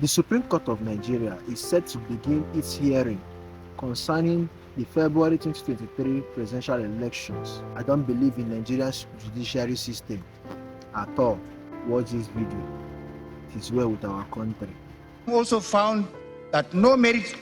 The Supreme Court of Nigeria is set to begin its hearing concerning the February 2023 presidential elections. I don't believe in Nigeria's judiciary system at all. Watch this video. It is well with our country. Also found that no merit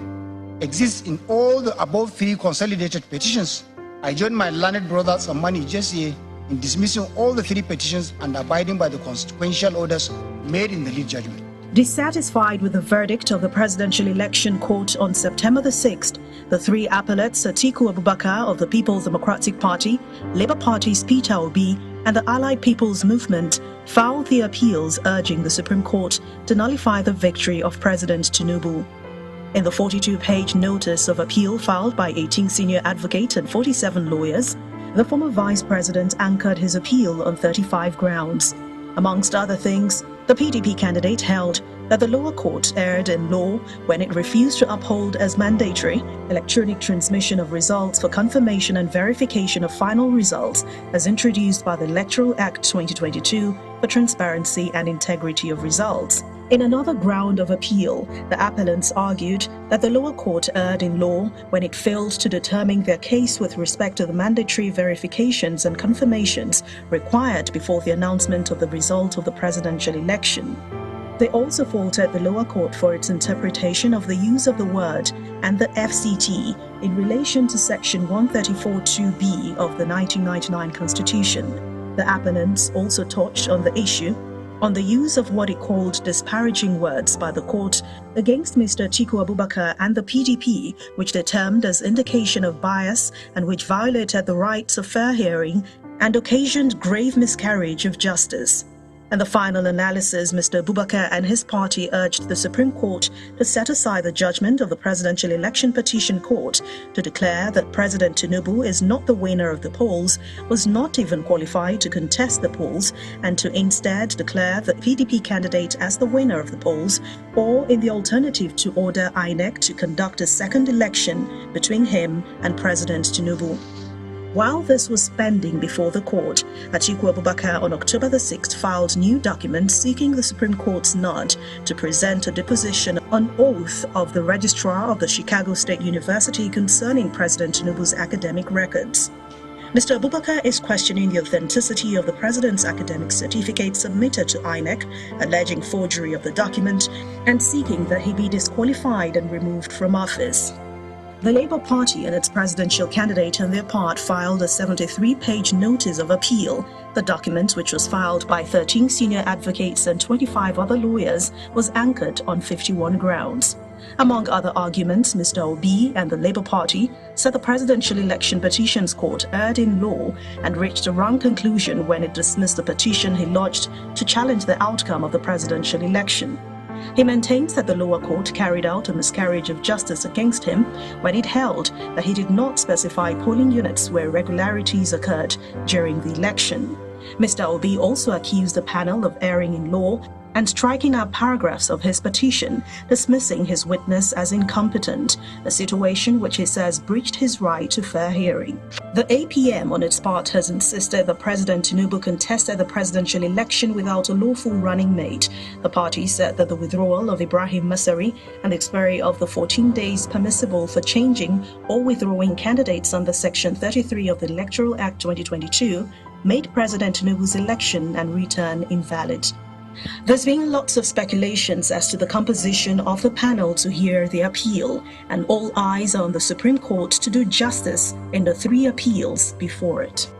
exists in all the above three consolidated petitions. I join my learned brother Samani Jesse in dismissing all the three petitions and abiding by the consequential orders made in the lead judgment. Dissatisfied with the verdict of the Presidential Election Court on September the 6th, the three appellates, Atiku Abubakar of the People's Democratic Party, Labour Party's Peter Obi, and the Allied People's Movement, filed the appeals urging the Supreme Court to nullify the victory of President Tinubu. In the 42-page notice of appeal filed by 18 senior advocates and 47 lawyers, the former vice president anchored his appeal on 35 grounds. Amongst other things, the PDP candidate held that the lower court erred in law when it refused to uphold as mandatory electronic transmission of results for confirmation and verification of final results as introduced by the Electoral Act 2022 for transparency and integrity of results. In another ground of appeal, the appellants argued that the lower court erred in law when it failed to determine their case with respect to the mandatory verifications and confirmations required before the announcement of the result of the presidential election. They also faulted the lower court for its interpretation of the use of the word and the FCT in relation to Section 134(2)b of the 1999 Constitution. The appellants also touched on the issue on the use of what it called disparaging words by the court against Mr. Atiku Abubakar and the PDP, which they termed as indication of bias and which violated the rights of fair hearing and occasioned grave miscarriage of justice. In the final analysis, Mr. Abubakar and his party urged the Supreme Court to set aside the judgment of the Presidential Election Petition Court to declare that President Tinubu is not the winner of the polls, was not even qualified to contest the polls, and to instead declare the PDP candidate as the winner of the polls, or in the alternative to order INEC to conduct a second election between him and President Tinubu. While this was pending before the court, Atiku Abubakar on October the 6th filed new documents seeking the Supreme Court's nod to present a deposition on oath of the registrar of the Chicago State University concerning President Tinubu's academic records. Mr. Abubakar is questioning the authenticity of the president's academic certificate submitted to INEC, alleging forgery of the document, and seeking that he be disqualified and removed from office. The Labour Party and its presidential candidate on their part filed a 73-page notice of appeal. The document, which was filed by 13 senior advocates and 25 other lawyers, was anchored on 51 grounds. Among other arguments, Mr. Obi and the Labour Party said the Presidential Election Petitions Court erred in law and reached a wrong conclusion when it dismissed the petition he lodged to challenge the outcome of the presidential election. He maintains that the lower court carried out a miscarriage of justice against him when it held that he did not specify polling units where irregularities occurred during the election. Mr. Obi also accused the panel of erring in law and striking out paragraphs of his petition, dismissing his witness as incompetent, a situation which he says breached his right to fair hearing. The APM, on its part, has insisted that President Tinubu contested the presidential election without a lawful running mate. The party said that the withdrawal of Ibrahim Masari and the expiry of the 14 days permissible for changing or withdrawing candidates under Section 33 of the Electoral Act 2022 made President Tinubu's election and return invalid. There's been lots of speculations as to the composition of the panel to hear the appeal, and all eyes are on the Supreme Court to do justice in the three appeals before it.